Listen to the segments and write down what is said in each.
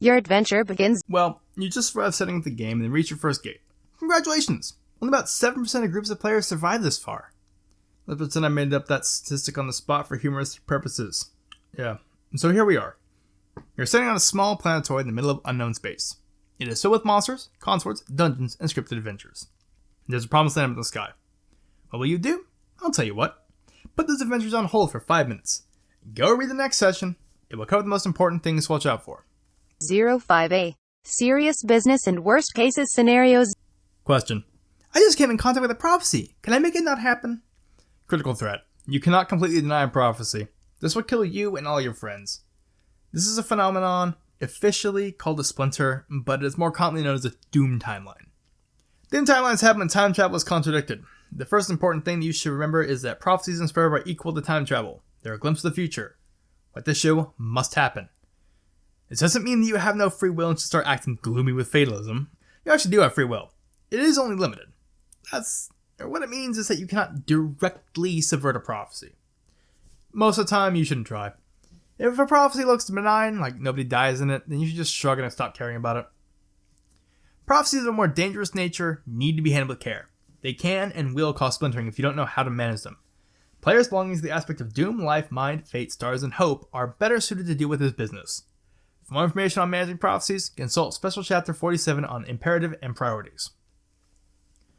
Your adventure begins. Well, you just arrived setting up the game and then reach your first gate. Congratulations! Only about 7% of groups of players survive this far. Let's pretend I made up that statistic on the spot for humoristic purposes. Yeah, so here we are. You're sitting on a small planetoid in the middle of unknown space. It is filled with monsters, consorts, dungeons, and scripted adventures. There's a promised land in the sky. What will you do? I'll tell you what. Put those adventures on hold for 5 minutes. Go read the next session. It will cover the most important things to watch out for. 05A. Serious business and worst cases scenarios. Question. I just came in contact with a prophecy. Can I make it not happen? Critical threat. You cannot completely deny a prophecy. This will kill you and all your friends. This is a phenomenon officially called a splinter, but it is more commonly known as a doom timeline. Doom timelines happen when time travel is contradicted. The first important thing that you should remember is that prophecies in Sburb are equal to time travel. They're a glimpse of the future. What this show must happen. This doesn't mean that you have no free will and should start acting gloomy with fatalism. You actually do have free will. It is only limited. What it means is that you cannot directly subvert a prophecy. Most of the time, you shouldn't try. If a prophecy looks benign, like nobody dies in it, then you should just shrug and stop caring about it. Prophecies of a more dangerous nature need to be handled with care. They can and will cause splintering if you don't know how to manage them. Players belonging to the aspect of doom, life, mind, fate, stars, and hope are better suited to deal with this business. For more information on managing prophecies, consult Special Chapter 47 on Imperative and Priorities.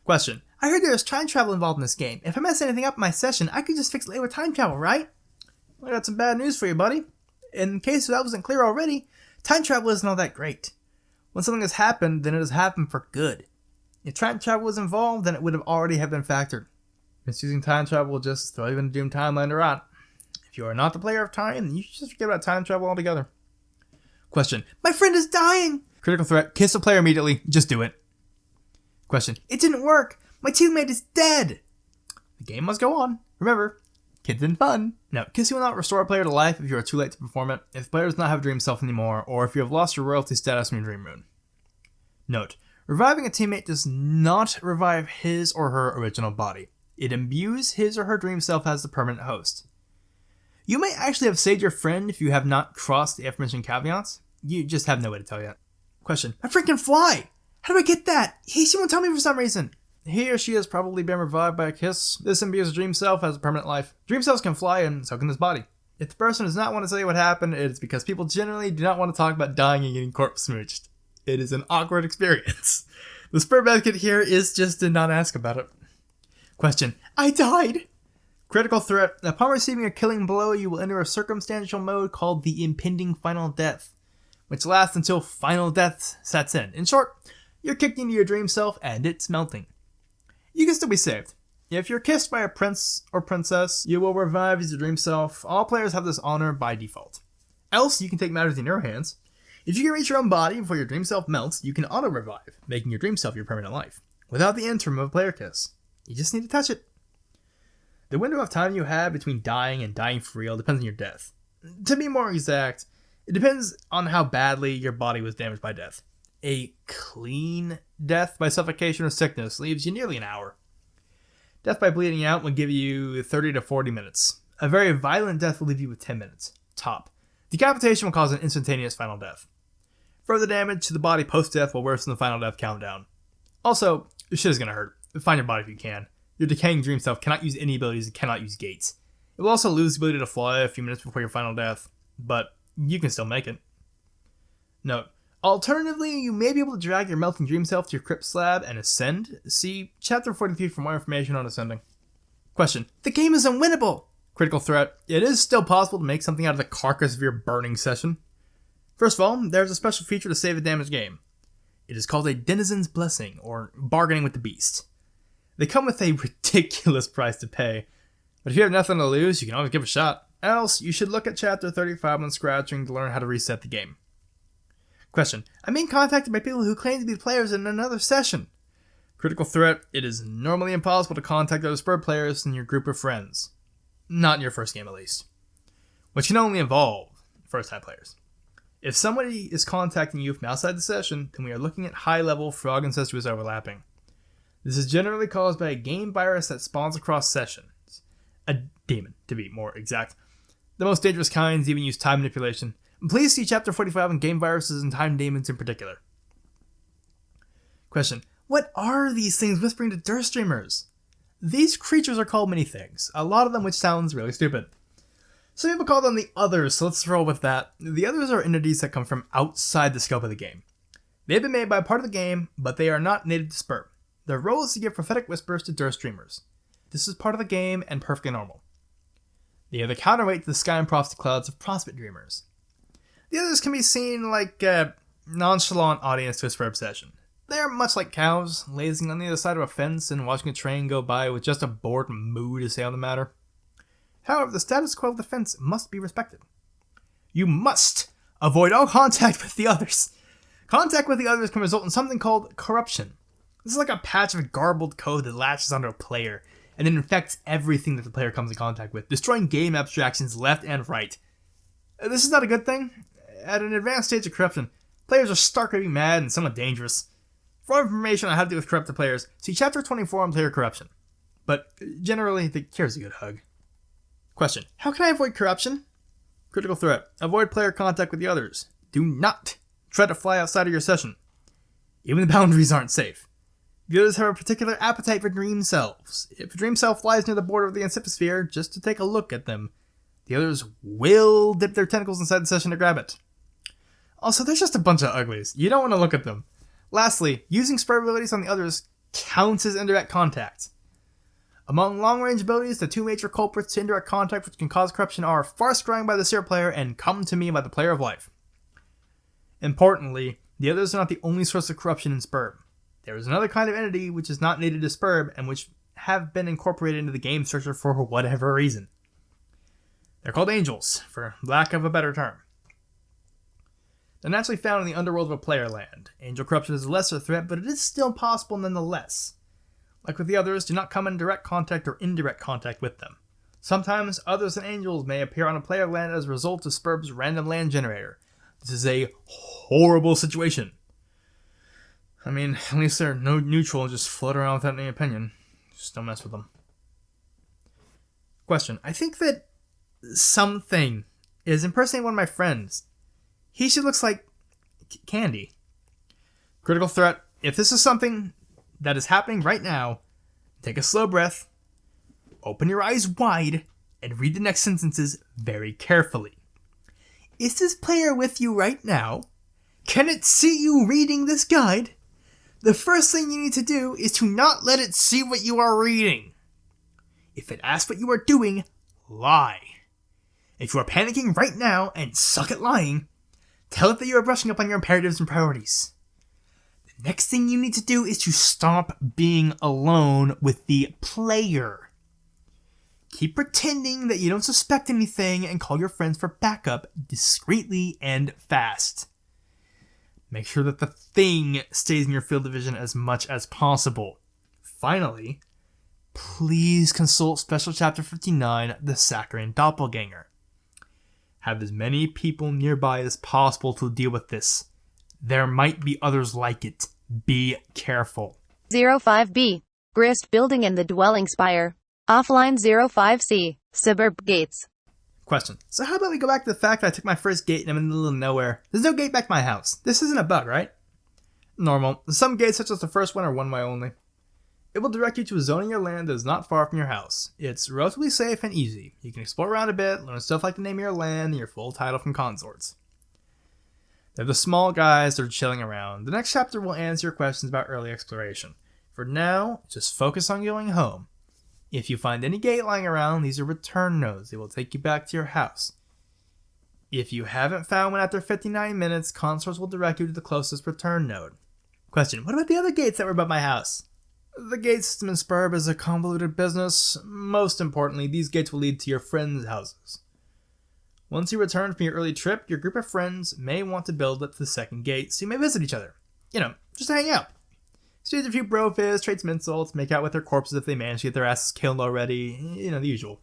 Question. I heard there's time travel involved in this game. If I mess anything up in my session, I could just fix it later with time travel, right? I got some bad news for you, buddy. In case that wasn't clear already, time travel isn't all that great. When something has happened, then it has happened for good. If time travel was involved, then it would have already been factored. Misusing time travel will just throw you in a doomed timeline to rot. If you are not the player of time, then you should just forget about time travel altogether. Question. My friend is dying! Critical threat. Kiss the player immediately. Just do it. Question. It didn't work! My teammate is dead! The game must go on. Remember, kids and fun. Now, kissing will not restore a player to life if you are too late to perform it, if the player does not have a dream self anymore, or if you have lost your royalty status from your dream moon. Note, reviving a teammate does not revive his or her original body. It imbues his or her dream self as the permanent host. You may actually have saved your friend if you have not crossed the aforementioned caveats. You just have no way to tell yet. Question. My friend can fly! How do I get that? She won't tell me for some reason. He or she has probably been revived by a kiss. This imbues a dream self as a permanent life. Dream selves can fly and so can this body. If the person does not want to tell you what happened, it is because people generally do not want to talk about dying and getting corpse smooched. It is an awkward experience. The Sburb etiquette here is just to not ask about it. Question. I died! Critical threat. Upon receiving a killing blow, you will enter a circumstantial mode called the impending final death, which lasts until final death sets in. In short, you're kicked into your dream self and it's melting. You can still be saved. If you're kissed by a prince or princess, you will revive as your dream self. All players have this honor by default. Else, you can take matters in your hands. If you can reach your own body before your dream self melts, you can auto-revive, making your dream self your permanent life, without the interim of a player kiss. You just need to touch it. The window of time you have between dying and dying for real depends on your death. To be more exact, it depends on how badly your body was damaged by death. A clean death by suffocation or sickness leaves you nearly an hour. Death by bleeding out will give you 30 to 40 minutes. A very violent death will leave you with 10 minutes. Top. Decapitation will cause an instantaneous final death. Further damage to the body post-death will worsen the final death countdown. Also, your shit is going to hurt. Find your body if you can. Your decaying dream self cannot use any abilities and cannot use gates. It will also lose the ability to fly a few minutes before your final death, but you can still make it. Note. Alternatively, you may be able to drag your melting dream self to your crypt slab and ascend. See Chapter 43 for more information on ascending. Question. The game is unwinnable! Critical threat. It is still possible to make something out of the carcass of your burning session. First of all, there's a special feature to save a damaged game. It is called a Denizen's Blessing, or Bargaining with the Beast. They come with a ridiculous price to pay, but if you have nothing to lose, you can always give it a shot. Else, you should look at Chapter 35 when scratching to learn how to reset the game. Question. I'm being contacted by people who claim to be players in another session. Critical threat. It is normally impossible to contact other Sburb players in your group of friends. Not in your first game, at least. Which can only involve first-time players. If somebody is contacting you from outside the session, then we are looking at high-level frog incestuous overlapping. This is generally caused by a game virus that spawns across sessions. A demon, to be more exact. The most dangerous kinds even use time manipulation. Please see Chapter 45 on game viruses and time demons in particular. Question. What are these things whispering to Durst streamers? These creatures are called many things, a lot of them which sounds really stupid. Some people call them the Others, so let's roll with that. The Others are entities that come from outside the scope of the game. They've been made by part of the game, but they are not native to Sburb. Their role is to give prophetic whispers to Durst streamers. This is part of the game and perfectly normal. They are the counterweight to the sky and prophecy clouds of prospect dreamers. The Others can be seen like a nonchalant audience to a Sburb session. They are much like cows, lazing on the other side of a fence and watching a train go by with just a bored moo to say on the matter. However, the status quo of the fence must be respected. You must avoid all contact with the Others. Contact with the Others can result in something called corruption. This is like a patch of garbled code that latches onto a player and then infects everything that the player comes in contact with, destroying game abstractions left and right. This is not a good thing. At an advanced stage of corruption, players are starkly mad and somewhat dangerous. For more information on how to deal with corrupted players, see Chapter 24 on player corruption. But generally, the cure is a good hug. Question. How can I avoid corruption? Critical threat. Avoid player contact with the Others. Do not try to fly outside of your session. Even the boundaries aren't safe. The Others have a particular appetite for dream selves. If a dream self flies near the border of the Anciposphere just to take a look at them, the Others will dip their tentacles inside the session to grab it. Also, they're just a bunch of uglies. You don't want to look at them. Lastly, using Sburb abilities on the Others counts as indirect contact. Among long-range abilities, the two major culprits to indirect contact which can cause corruption are Far Scrying by the Seer player and Come to Me by the player of life. Importantly, the Others are not the only source of corruption in Sburb. There is another kind of entity which is not native to Sburb and which have been incorporated into the game structure for whatever reason. They're called angels, for lack of a better term. They're naturally found in the underworld of a player land. Angel corruption is a lesser threat, but it is still possible nonetheless. Like with the Others, do not come in direct contact or indirect contact with them. Sometimes Others and angels may appear on a player land as a result of Spurb's random land generator. This is a horrible situation. I mean, at least they're no neutral and just float around without any opinion. Just don't mess with them. Question. I think that something is impersonating one of my friends. He should looks like candy. Critical threat. If this is something that is happening right now, take a slow breath, open your eyes wide, and read the next sentences very carefully. Is this player with you right now? Can it see you reading this guide? The first thing you need to do is to not let it see what you are reading. If it asks what you are doing, lie. If you are panicking right now and suck at lying, tell it that you are brushing up on your imperatives and priorities. The next thing you need to do is to stop being alone with the player. Keep pretending that you don't suspect anything and call your friends for backup discreetly and fast. Make sure that the thing stays in your field of vision as much as possible. Finally, please consult Special Chapter 59, the Saccharine Doppelganger. Have as many people nearby as possible to deal with this. There might be others like it. Be careful. 05B. Grist building in the dwelling spire. Offline 05C. Sburb Gates. Question. So how about we go back to the fact that I took my first gate and I'm in the middle of nowhere. There's no gate back to my house. This isn't a bug, right? Normal. Some gates, such as the first one, are one way only. It will direct you to a zone in your land that is not far from your house. It's relatively safe and easy. You can explore around a bit, learn stuff like the name of your land and your full title from consorts. They're the small guys that are chilling around. The next chapter will answer your questions about early exploration. For now, just focus on going home. If you find any gate lying around, these are return nodes. They will take you back to your house. If you haven't found one after 59 minutes, consorts will direct you to the closest return node. Question. What about the other gates that were above my house? The gate system in Sburb is a convoluted business. Most importantly, these gates will lead to your friends' houses. Once you return from your early trip, your group of friends may want to build up to the second gate, so you may visit each other. Just to hang out. Exchange a few bro-fizz, trade some insults, make out with their corpses if they manage to get their asses killed already. The usual.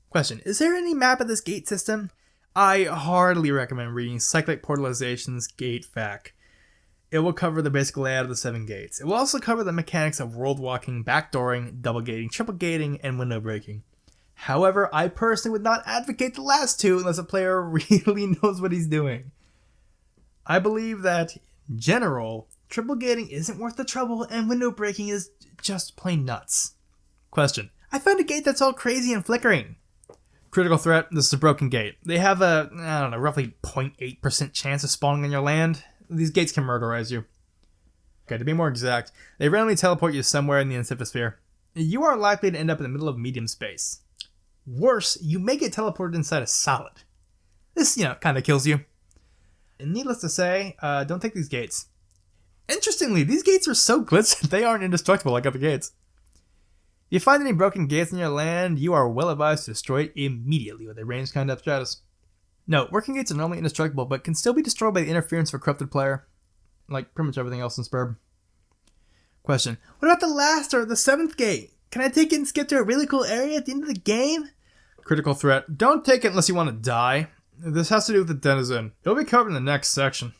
Question. Is there any map of this gate system? I heartily recommend reading Cyclic Portalization's Gate Fac. It will cover the basic layout of the 7 gates. It will also cover the mechanics of world walking, backdooring, double gating, triple gating, and window breaking. However, I personally would not advocate the last two unless a player really knows what he's doing. I believe that, in general, triple gating isn't worth the trouble and window breaking is just plain nuts. Question. I found a gate that's all crazy and flickering. Critical threat, this is a broken gate. They have a, roughly 0.8% chance of spawning on your land. These gates can murderize you. Okay, to be more exact, they randomly teleport you somewhere in the insifosphere. You are likely to end up in the middle of medium space. Worse, you may get teleported inside a solid. This, kind of kills you. And needless to say, don't take these gates. Interestingly, these gates are so glitched that they aren't indestructible like other gates. If you find any broken gates in your land, you are well advised to destroy it immediately with a ranged kind of stratus. No, working gates are normally indestructible, but can still be destroyed by the interference of a corrupted player. Like pretty much everything else in Sburb. Question. What about the last or the 7th gate? Can I take it and skip to a really cool area at the end of the game? Critical threat. Don't take it unless you want to die. This has to do with the denizen. It'll be covered in the next section.